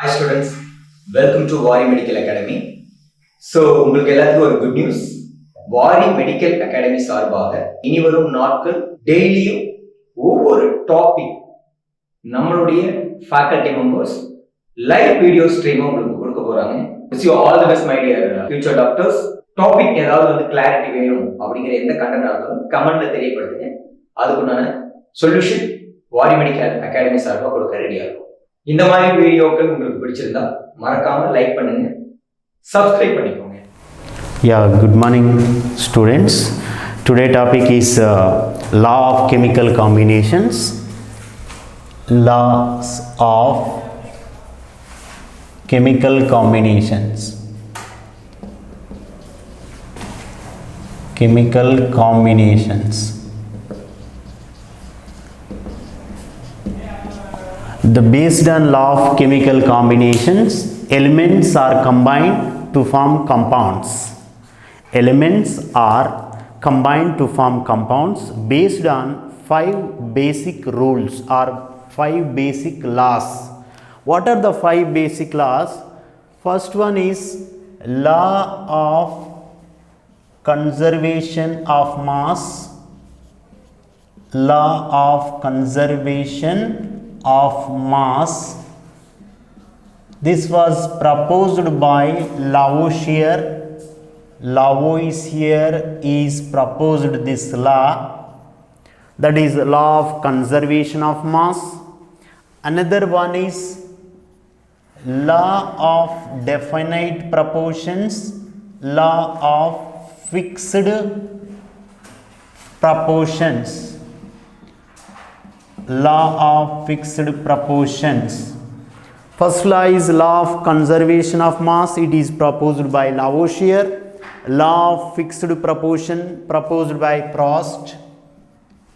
Hi students, welcome to Vari Medical Academy. So உங்களுக்கு எல்லாத்துக்கும் ஒரு குட் நியூஸ். வாரி மெடிக்கல் அகாடமி சார்பாக இனி வரும் நாட்கள் டெய்லியும் ஒவ்வொரு டாபிக் நம்மளுடைய faculty members live video stream உங்களுக்கு கொடுக்க போறாங்க. Wish you all the best my dear future doctors. Topic ஏதாவது வந்து கிளாரிட்டி வேணும் அப்படிங்கிற எந்த கண்டென்ட் ஆனாலும் கமெண்ட்ல தெரியப்படுத்துங்க. அதுக்குண்டான சொல்யூஷன் வாரி மெடிக்கல் அகாடமி சார்பாக கொடுக்க ரெடியா இருக்கும். இந்த மாதிரி வீடியோக்கள் உங்களுக்கு பிடிச்சிருந்தா மறக்காம லைக் பண்ணுங்க, சப்ஸ்கிரைப் பண்ணிக்கோங்க. Yeah, good morning students. Today topic is law of chemical combinations. Laws of chemical combinations. Chemical combinations. The based on law of chemical combinations, elements are combined to form compounds. Elements are combined to form compounds based on 5 basic rules or 5 basic laws. What are the 5 basic laws? First one is law of conservation of mass. Law of conservation of mass. This was proposed by Lavoisier. Lavoisier is proposed this law, that is law of conservation of mass. Another one is law of definite proportions, law of fixed proportions, law of fixed proportions. First law is law of conservation of mass. It is proposed by Lavoisier. Law of fixed proportion proposed by Proust.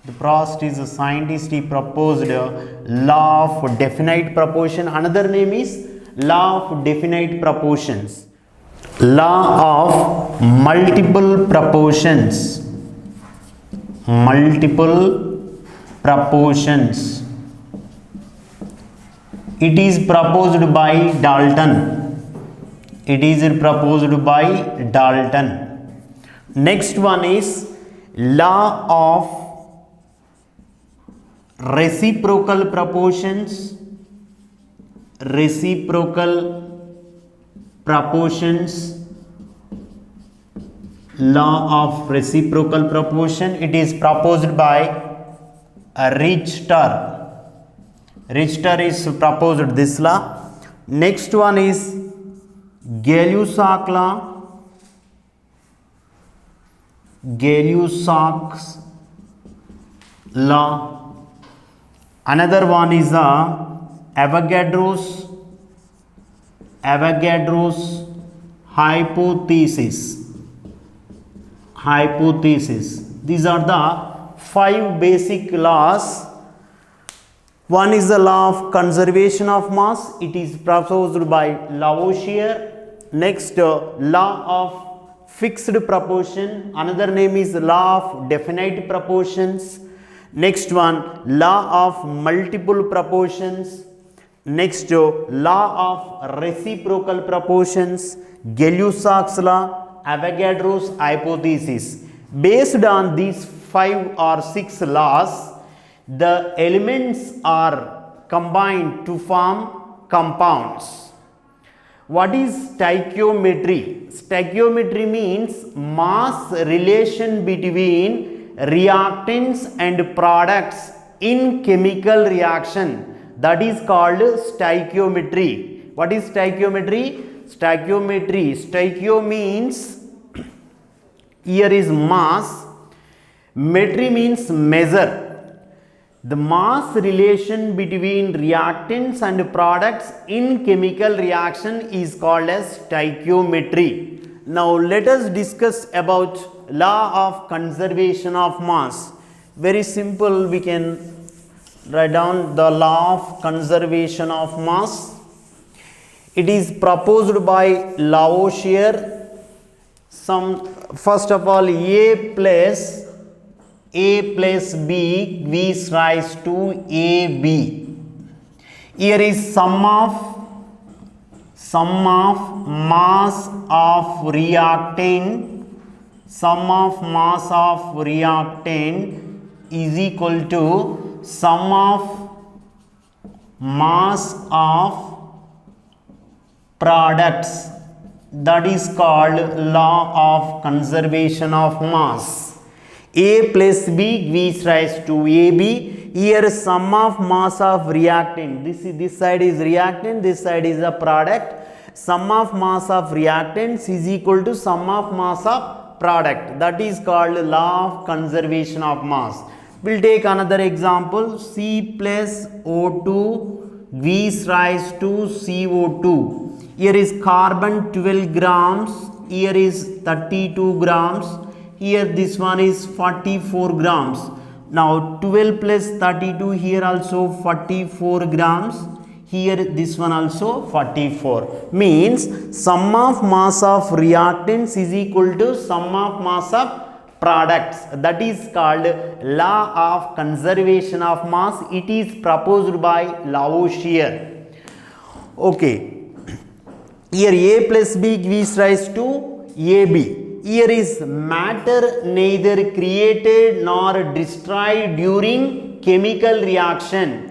The Proust is a scientist. He proposed law of definite proportion. Another name is law of definite proportions. Law of multiple proportions. Multiple proportions. It is proposed by Dalton. It is proposed by Dalton. Next one is law of reciprocal proportions. Reciprocal proportions. Law of reciprocal proportion. It is proposed by Richter. Richter is proposed this law. Next one is Gay-Lussac law. Gay-Lussac's law. Another one is Avogadro's hypothesis. Hypothesis. These are the 5 basic laws. One is the law of conservation of mass. It is proposed by Lavoisier. Next, law of fixed proportion. Another name is law of definite proportions. Next one, law of multiple proportions. Next, law of reciprocal proportions. Gay-Lussac's law, Avogadro's hypothesis. Based on these 5 or 6 laws, the elements are combined to form compounds. What is stoichiometry? Stoichiometry means mass relation between reactants and products in chemical reaction. That is called stoichiometry. What is stoichiometry? Stoichiometry. Stoichio means here is mass. Metry means measure. The mass relation between reactants and products in chemical reaction is called as stoichiometry. Now let us discuss about law of conservation of mass. Very simple, we can write down the law of conservation of mass. It is proposed by Lavoisier. First of all, A plus B gives rise to AB. Here is sum of sum of mass of reactant is equal to sum of mass of products. That is called law of conservation of mass. A plus B gives rise to AB. Here sum of mass of reactant, this side is reactant, this side is a product. Sum of mass of reactants is equal to sum of mass of product. That is called law of conservation of mass. We'll take another example. C plus O2 gives rise to CO2. Here is carbon 12 grams, here is 32 grams, here this one is 44 grams. Now 12 plus 32, here also 44 grams, here this one also 44. Means sum of mass of reactants is equal to sum of mass of products. That is called law of conservation of mass. It is proposed by Lavoisier. Okay. Here A plus B gives rise to AB. Here is matter neither created nor destroyed during chemical reaction.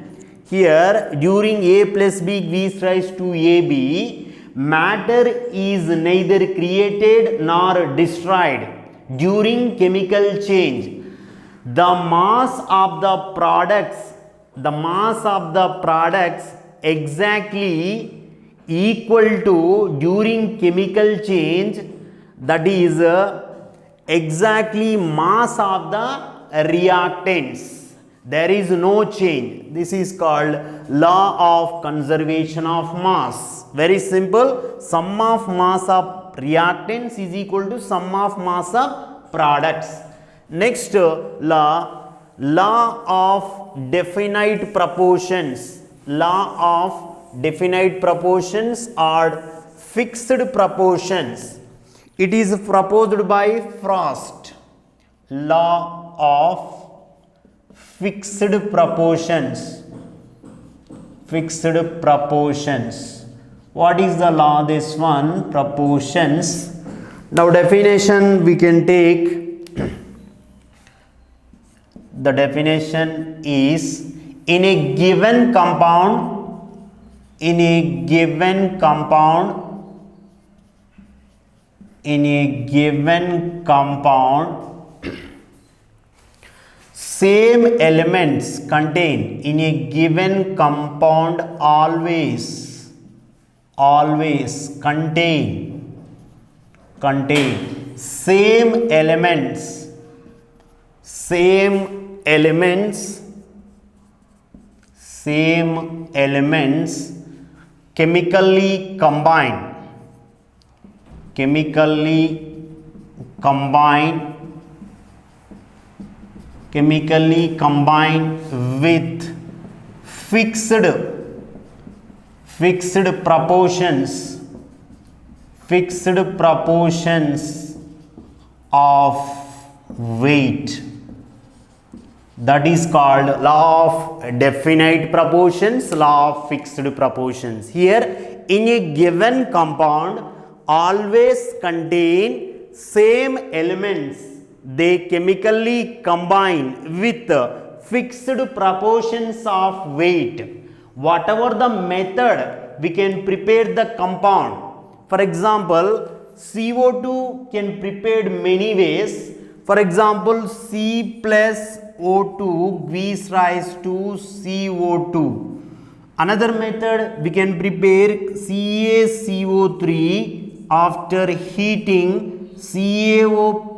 Here during A plus B gives rise to AB, matter is neither created nor destroyed during chemical change. The mass of the products exactly equal to during chemical change, that is exactly mass of the reactants. There is no change. This is called law of conservation of mass. Very simple. Sum of mass of reactants is equal to sum of mass of products. Next law of definite proportions. Law of definite proportions are fixed proportions. It is proposed by Frost. Law of fixed proportions. Fixed proportions. What is the law? This one, proportions. Now definition we can take. The definition is in a given compound, same elements contained in a given compound always contain same elements chemically combined with fixed proportions of weight. That is called law of definite proportions, law of fixed proportions. Here in a given compound always contain same elements, they chemically combine with fixed proportions of weight. Whatever the method we can prepare the compound. For example, CO2 can prepared many ways. For example, C plus O2 gives rise to CO2. Another method we can prepare CaCO3 after heating CaO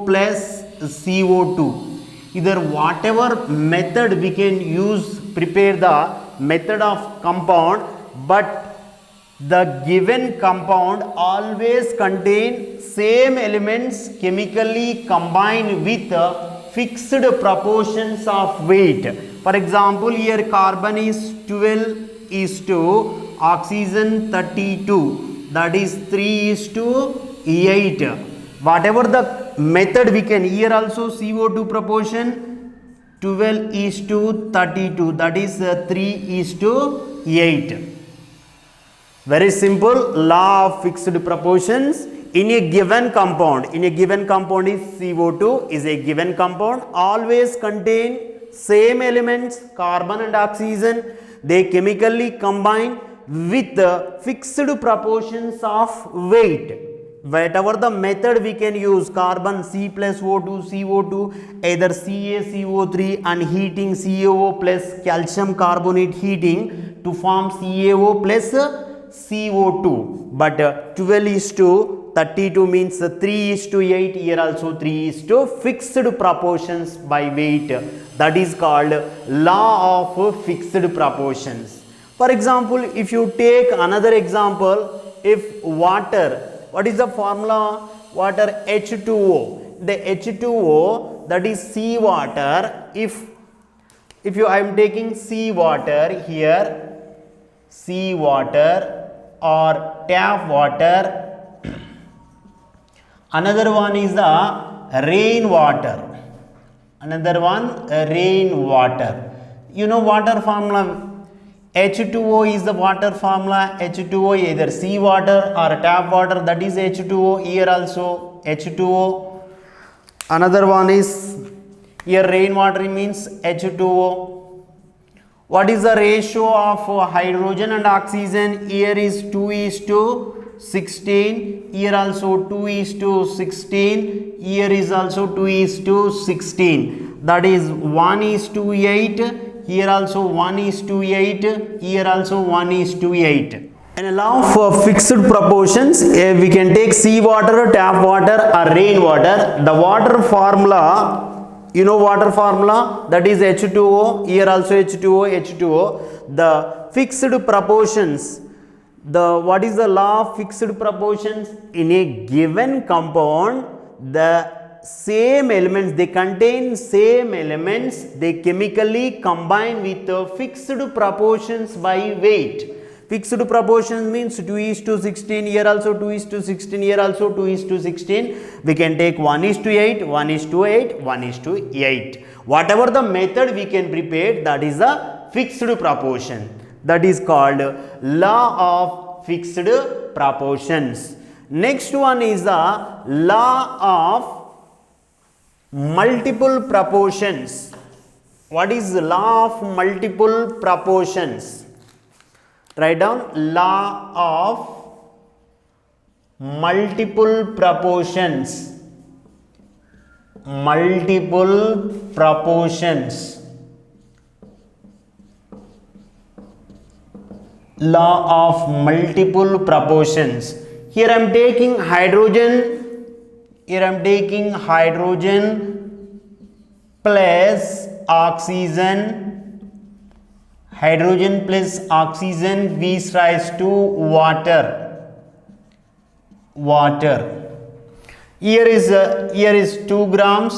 plus CO2. Either whatever method we can use, prepare the method of compound, but the given compound always contain same elements chemically combined with fixed proportions of weight. For example, here carbon is 12 is to oxygen 32, that is 3 is to 8. Whatever the method we can, here also CO2 proportion 12 is to 32, that is 3 is to 8. Very simple law of fixed proportions. In a given compound is CO2 is a given compound, always contain same elements, carbon and oxygen. They chemically combine with the fixed proportions of weight. Whatever the method we can use, carbon C plus O2, CO2, either CaCO3 and heating CaO plus calcium carbonate heating to form CaO plus CO2. But 12:32 means 3:8. Here also 3 is to fixed proportions by weight. That is called law of fixed proportions. For example, if you take another example, if water, what is the formula? Water H2O. The H2O, that is sea water. If I am taking sea water here, sea water or tap water. Another one is the rainwater. Another one, rainwater. You know water formula. H2O is the water formula. H2O either sea water or tap water, that is H2O. Here also H2O. Another one is here rainwater means H2O. What is the ratio of hydrogen and oxygen? Here is 2:16. Here also 2:16. Here is also 2:16. That is 1:8. Here also 1:8. Here also 1:8. In a law of fixed proportions, we can take sea water, tap water or rainwater. The water formula, you know water formula, that is H2O. Here also H2O. The fixed proportions. What is the law of fixed proportions? In a given compound, the same elements, they contain same elements, they chemically combine with fixed proportions by weight. Fixed proportions means 2:16. Here also 2:16. Here also 2:16. We can take 1:8, 1:8, 1:8. Whatever the method we can prepare, that is a fixed proportion. That is called law of fixed proportions. Next one is the law of multiple proportions. What is the law of multiple proportions? Write down law of multiple proportions. Multiple proportions. Law of multiple proportions. Here I am taking hydrogen. Here I am taking hydrogen plus oxygen. Hydrogen plus oxygen gives rise to water. Here is 2 grams.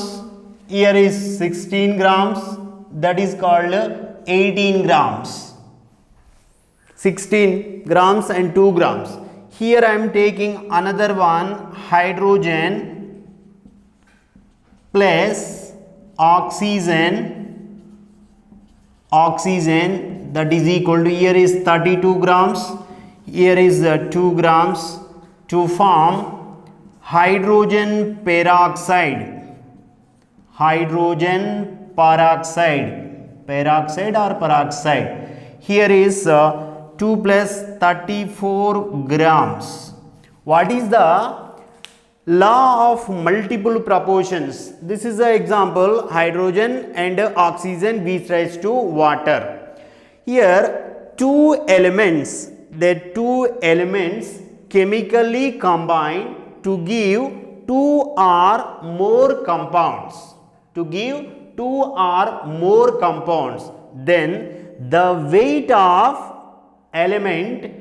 Here is 16 grams. That is called 18 grams. 16 grams and 2 grams. Here I am taking another one, hydrogen plus oxygen, that is equal to, here is 32 grams, here is 2 grams to form hydrogen peroxide. Peroxide or peroxide. Here is 2 plus 34 grams. What is the law of multiple proportions? This is the example, hydrogen and oxygen gives rise to water. Here two elements chemically combine to give 2 or more compounds. Then the weight of element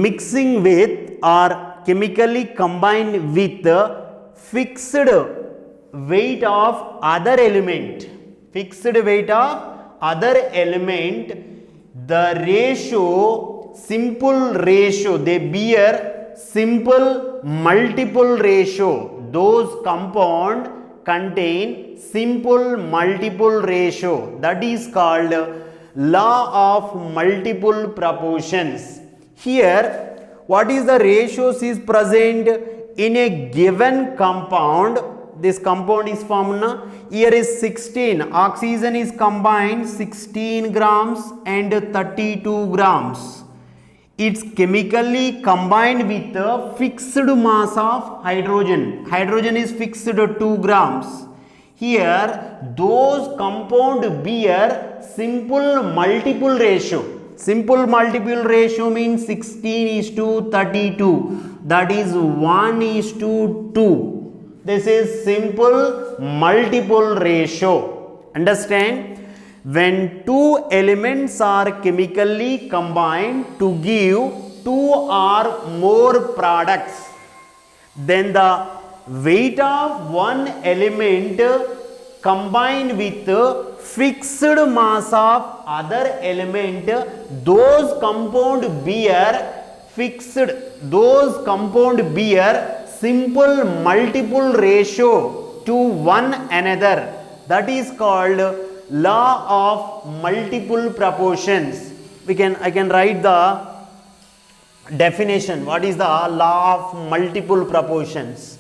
mixing with or chemically combined with the fixed weight of other element. The ratio, simple ratio, they bear simple multiple ratio. Those compound contain simple multiple ratio. That is called law of multiple proportions. Here, what is the ratios is present in a given compound? This compound is formed na? Here is 16. Oxygen is combined 16 grams and 32 grams. It's chemically combined with a fixed mass of hydrogen. Hydrogen is fixed 2 grams. Here, those compound bear simple multiple ratio. Simple multiple ratio means 16:32. That is 1:2. This is simple multiple ratio. Understand? When two elements are chemically combined to give two or more products, then the weight of one element combined with fixed mass of other element, those compound bear simple multiple ratio to one another. That is called law of multiple proportions. I can write the definition. What is the law of multiple proportions?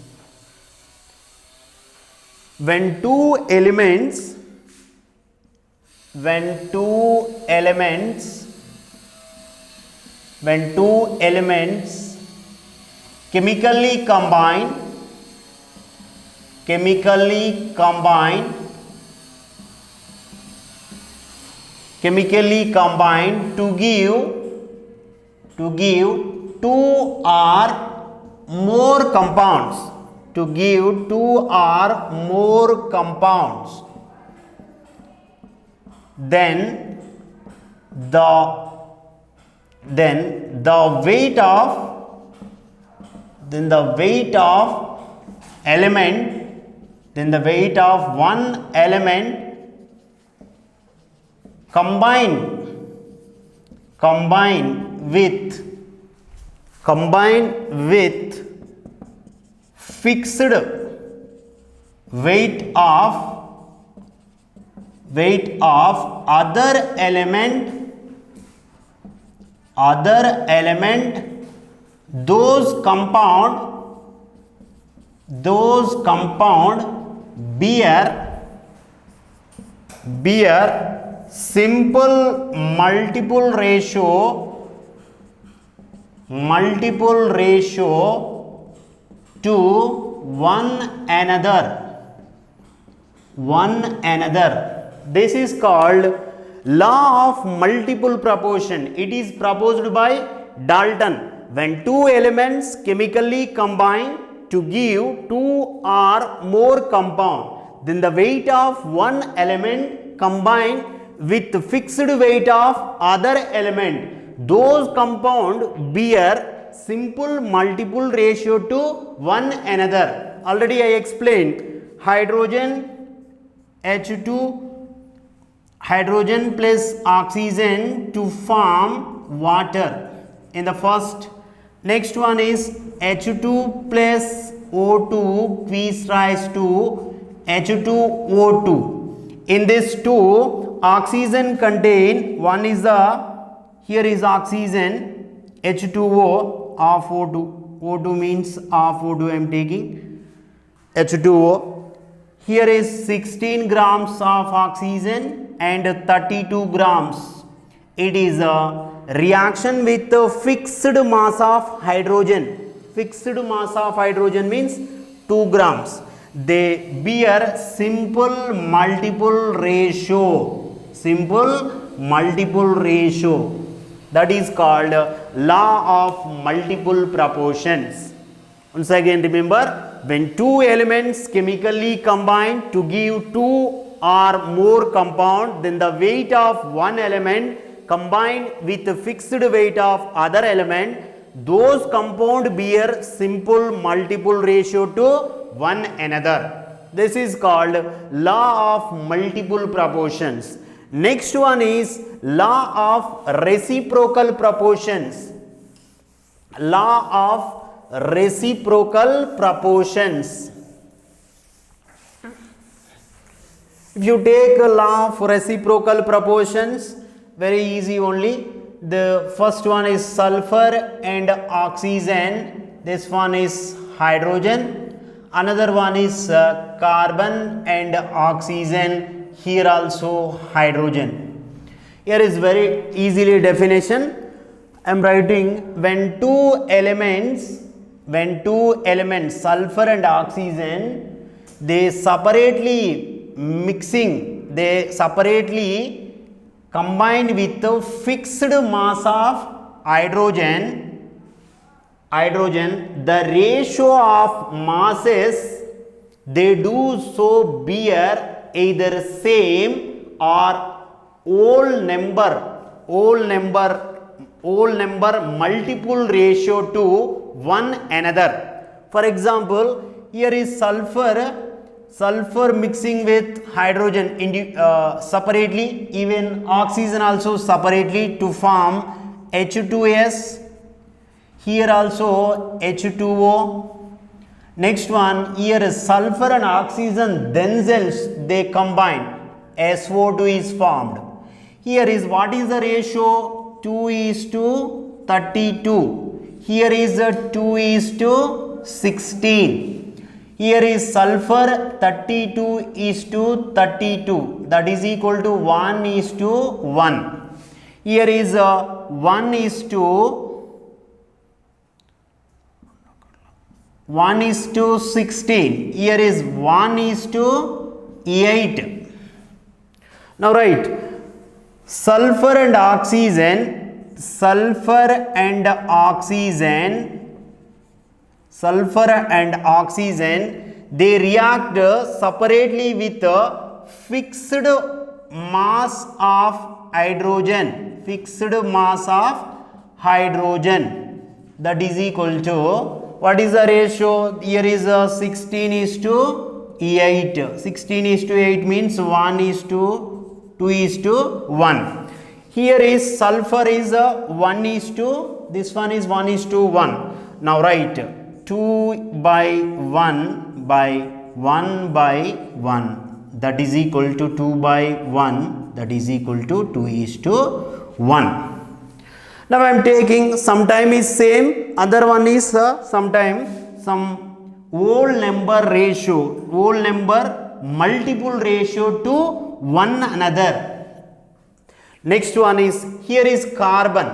When two elements chemically combine to give two or more compounds, then the weight of one element combined with fixed weight of other element, those compound bear simple multiple ratio to one another. This is called law of multiple proportion. It is proposed by Dalton. When two elements chemically combine to give two or more compound, then the weight of one element combined with fixed weight of other element, those compound bear simple multiple ratio to one another. Already I explained hydrogen H2, hydrogen plus oxygen to form water in the first. Next one is H2 plus O2 gives rise to H2O2. In this two, oxygen contain, one is here is oxygen, H2O of O2. O2 means of O2 I am taking, H2O. Here is 16 grams of oxygen and 32 grams. It is a reaction with the fixed mass of hydrogen. Fixed mass of hydrogen means 2 grams. They bear simple multiple ratio. That is called law of multiple proportions. Once again remember, when two elements chemically combine to give two or more compound, then the weight of one element combined with the fixed weight of other element, those compound bear simple multiple ratio to one another. This is called law of multiple proportions. Next one is law of reciprocal proportions. Law of reciprocal proportions. If you take a law of reciprocal proportions, very easy only. The first one is sulfur and oxygen. This one is hydrogen. Another one is carbon and oxygen. Here also hydrogen. Here is very easily definition. I am writing when two elements sulfur and oxygen, they separately combine with the fixed mass of hydrogen, the ratio of masses, they do so bear either same or whole number multiple ratio to one another. For example, here is sulfur mixing with hydrogen separately, even oxygen also separately to form H2S. Here also H2O. Next one, here is sulfur and oxygen themselves, they combine, SO2 is formed. Here is what is the ratio? 2:32. Here is a 2:16. Here is sulfur 32:32. That is equal to 1:1. Here is 1:16. Here is 1:8. Now write sulfur and oxygen, they react separately with a fixed mass of hydrogen, that is equal to, what is the ratio? Here is 16:8. 16:8 means 1:2:1. Here is sulfur is 1:, this one is 1:1. Now write 2/1 by 1/1, that is equal to 2/1, that is equal to 2:1. Now I am taking, sometime is same, other one is sometime some whole number multiple ratio to one another. Next one is, here is carbon.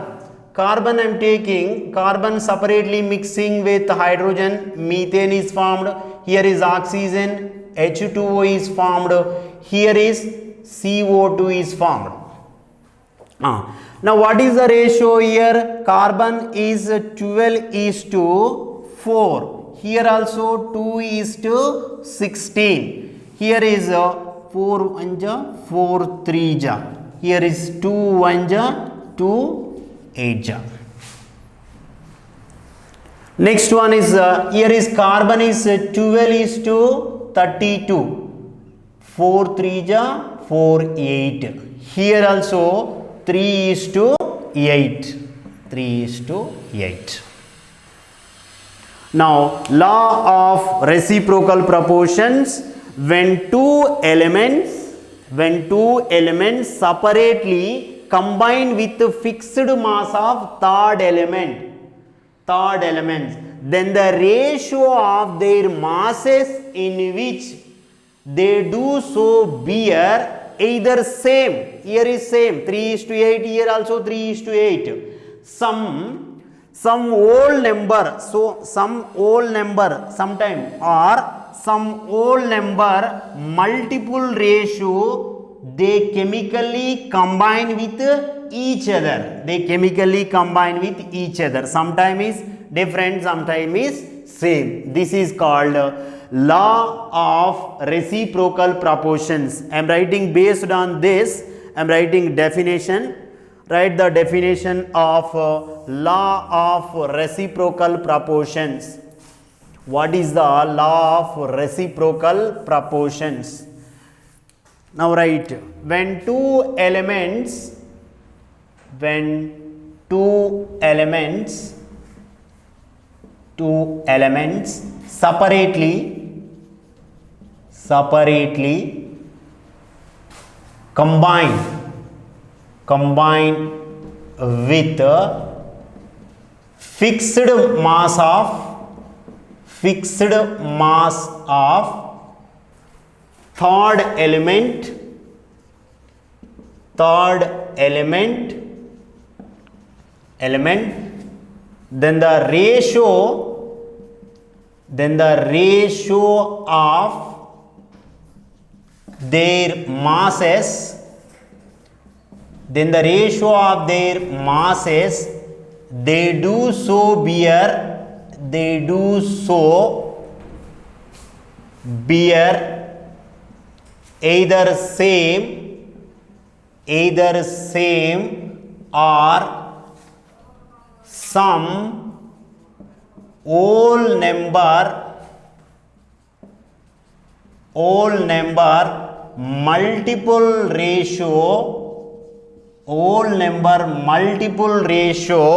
Carbon I am taking, carbon separately mixing with hydrogen, methane is formed. Here is oxygen, H2O is formed. Here is CO2 is formed. Now what is the ratio here? Carbon is 12:4. Here also 2:16. Here is 4 Here is 2 8. Next one is here is carbon is 12:32. 4 8. Here also 3:8. Now law of reciprocal proportions, when two elements separately combine with the fixed mass of third elements, then the ratio of their masses in which they do so bear either same, here is same, 3:8, here also 3:8, some whole number, so some whole number sometime, or some whole number multiple ratio, they chemically combine with each other. Sometime is different, sometime is same. This is called law of reciprocal proportions. I am writing based on this, I am writing definition. Write the definition of law of reciprocal proportions. What is the law of reciprocal proportions? Now write, when two elements separately combine combine with fixed mass of third element then the ratio of their masses they do so bear either same or some whole number multiple ratio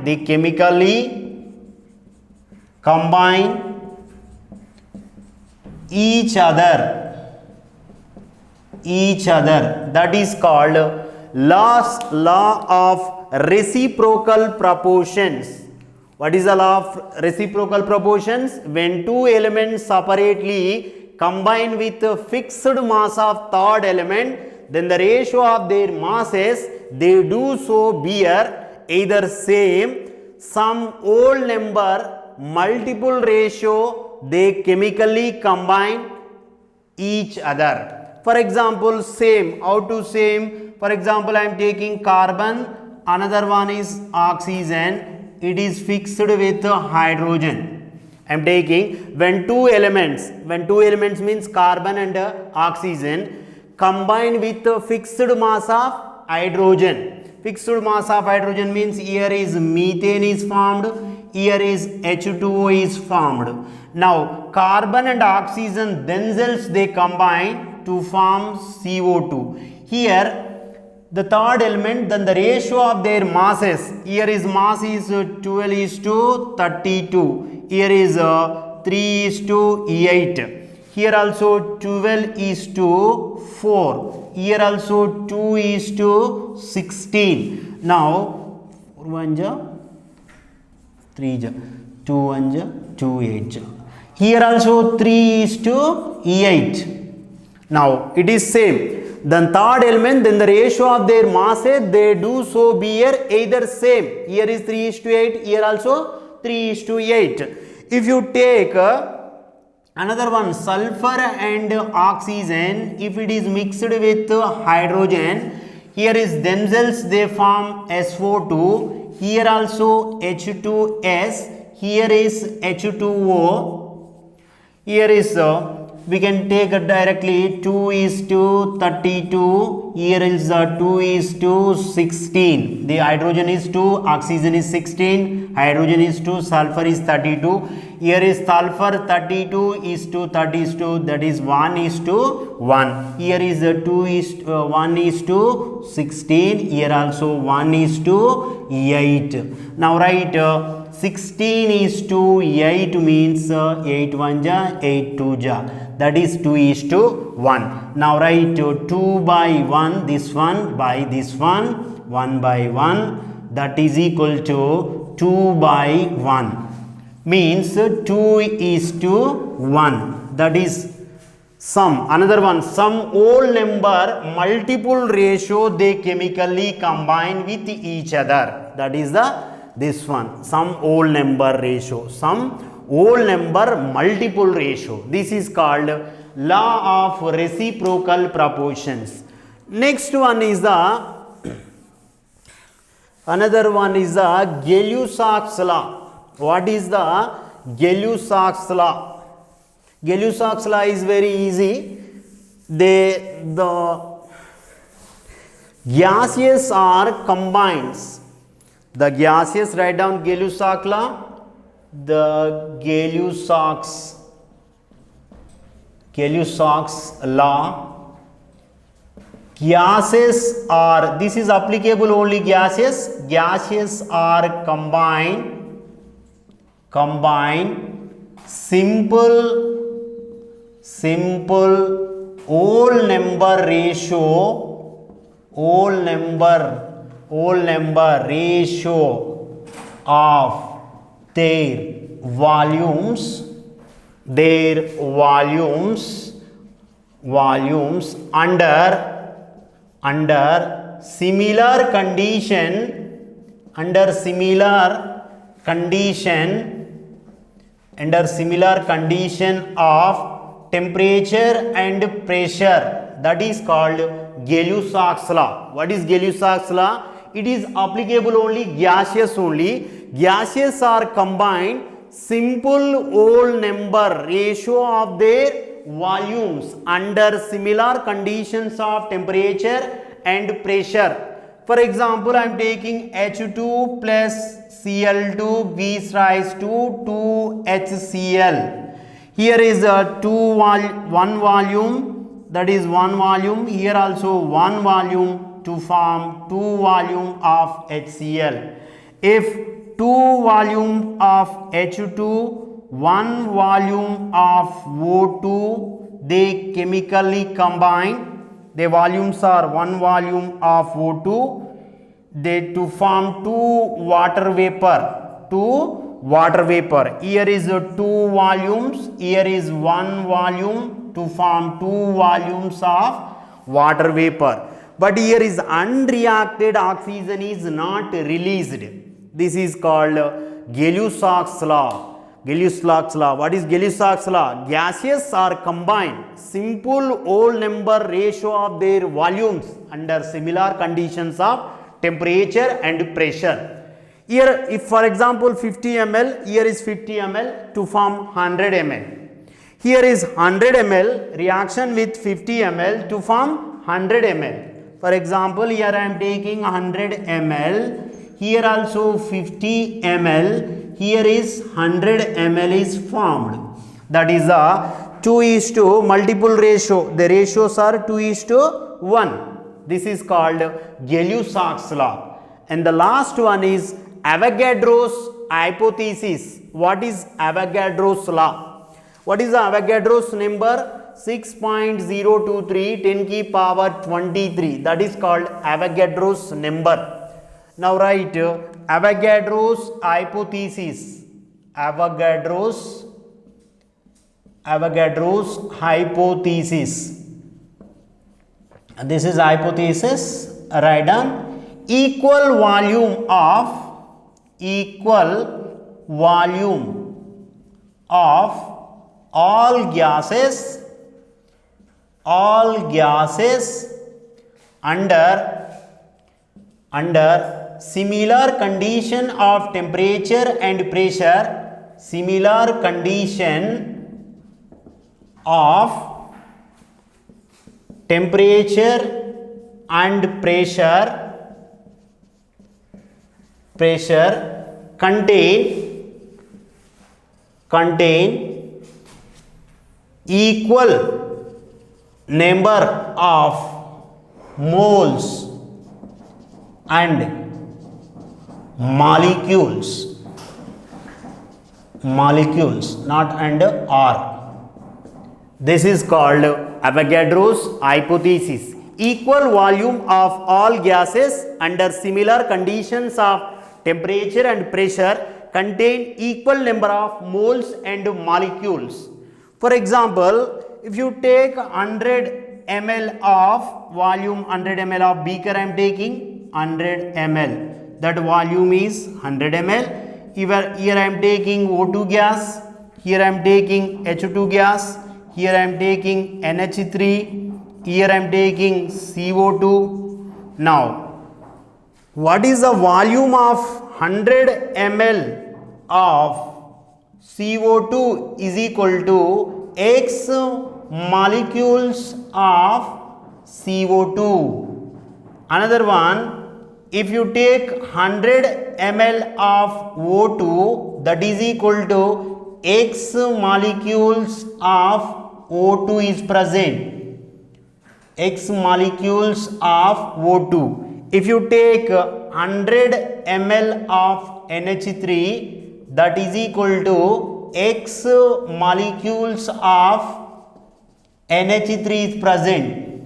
they chemically combine each other. That is called law of reciprocal proportions. What is the law of reciprocal proportions? When two elements separately combine with a fixed mass of third element, then the ratio of their masses they do so bear either same, some whole number, multiple ratio they chemically combine each other. For example, same. How to same? For example, I am taking carbon, another one is oxygen, it is fixed with hydrogen. I am taking when two elements means carbon and oxygen combine with a fixed mass of hydrogen. Fixed mass of hydrogen means here is methane is formed, here is H2O is formed. Now carbon and oxygen themselves they combine to form CO2. Here the third element, then the ratio of their masses, here is mass is 12:32, here is 3:8, here also 12:4, here also 2:16. Now 1 3 2 1 2 8, here also 3:8. Now it is same. Then third element, then the ratio of their masses they do so bear either same. Here is 3:8, here also 3:8. If you take another one, sulfur and oxygen, if it is mixed with hydrogen, here is themselves they form SO2, here also H2S, here is H2O, here is we can take directly 2:32, here is 2:16. The hydrogen is 2, oxygen is 16, hydrogen is 2, sulfur is 32. Here is sulfur 32:32, that is 1:1. Here is 1:16, here also 1:8. Now write 16:8 means 8 1 ja 8 2 ja, that is 2:1. Now write 2 by 1, this one by this one, 1 by 1, that is equal to 2 by 1, means 2:1. That is sum. Another one, some whole number multiple ratio they chemically combine with each other. That is this one, some whole number ratio, some whole number multiple ratio. This is called law of reciprocal proportions. Next one is another one is the Gay-Lussac's law. What is the Gay-Lussac's law? Gay-Lussac's law is very easy. The gases are combines. The gases, write down Gay-Lussac law. The Gay-Lussac's law. Gases are, this is applicable only gases. Gases are combined simple whole number ratio of their volumes under similar condition of temperature and pressure, that is called Gay-Lussac's law. What is Gay-Lussac's law? It is applicable only gaseous only. Gaseous are combined simple whole number ratio of their volumes under similar conditions of temperature and pressure. For example, I am taking H2 plus Cl2 gives rise to 2HCl. Here is one volume, that is one volume. Here also one volume to form 2 volume of HCl. If 2 volume of H2, 1 volume of O2, they chemically combine. The volumes are 1 volume of O2, they to form 2 water vapor. Here is 2 volumes, here is 1 volume to form 2 volumes of water vapor. But here is unreacted oxygen is not released. This is called Gay-Lussac's law. Gay-Lussac's law. What is Gay-Lussac's law? Gases are combined simple whole number ratio of their volumes under similar conditions of temperature and pressure. Here, if for example 50 ml, here is 50 ml to form 100 ml. Here is 100 ml reaction with 50 ml to form 100 ml. For example, here I am taking 100 ml. Here also 50 ml. Here is 100 ml is formed. That is a 2:1 multiple ratio. The ratios are 2:1. This is called Gay-Lussac's law. And the last one is Avogadro's hypothesis. What is Avogadro's law? What is the Avogadro's number? 6.023 10 की power 23. That is called Avogadro's number. Now write Avogadro's hypothesis. Avogadro's hypothesis. This is hypothesis. Write down equal volume of all gases under similar condition of temperature and pressure, contain equal number of moles and molecules, not and or. This is called Avogadro's hypothesis. Equal volume of all gases under similar conditions of temperature and pressure contain equal number of moles and molecules. For example, if you take 100 ml of volume, 100 ml of beaker I am taking, 100 ml, that volume is 100 ml. Here I am taking O2 gas, here I am taking H2 gas, here I am taking NH3, here I am taking CO2. Now, what is the volume of 100 ml of CO2 is equal to X molecules of CO2. Another one, if you take 100 ml of O2, that is equal to X molecules of O2 is present. X molecules of O2. If you take 100 ml of NH3, that is equal to X molecules of NH3 is present.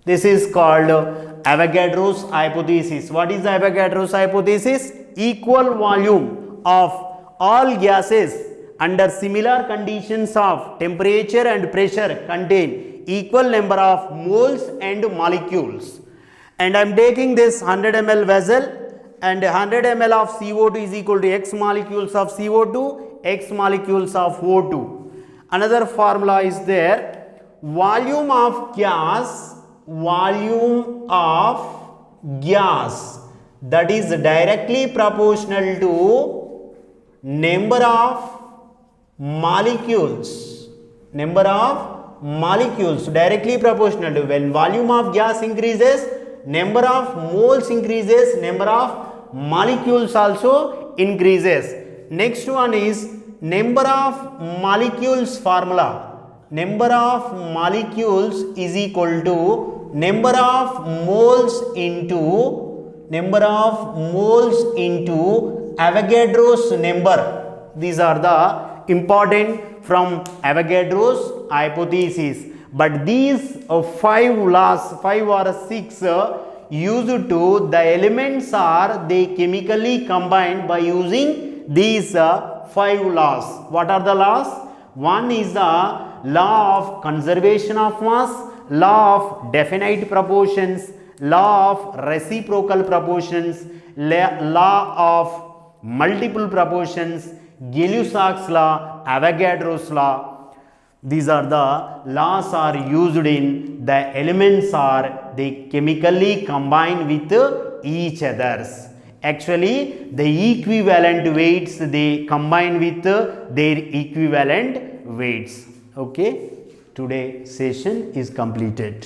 This is called Avogadro's hypothesis. What is the Avogadro's hypothesis? Equal volume of all gases under similar conditions of temperature and pressure contain equal number of moles and molecules. And I am taking this 100 ml vessel, and 100 ml of CO2 is equal to X molecules of CO2, X molecules of O2. Another formula is there. Volume of gas that is directly proportional to number of molecules. Number of molecules directly proportional to, when volume of gas increases, number of moles increases, number of molecules also increases. Next one is number of molecules formula. Number of molecules is equal to number of moles into Avogadro's number. These are the important from Avogadro's hypothesis. But these 5 laws, 5 or 6 used to, the elements are they chemically combined by using these 5 laws. What are the laws? One is the law of conservation of mass, law of definite proportions, law of reciprocal proportions, law of multiple proportions, Gay-Lussac's law, Avogadro's law. These are the laws are used in the elements are they chemically combine with each others. Actually, the equivalent weights they combine with their equivalent weights. Okay, today's session is completed.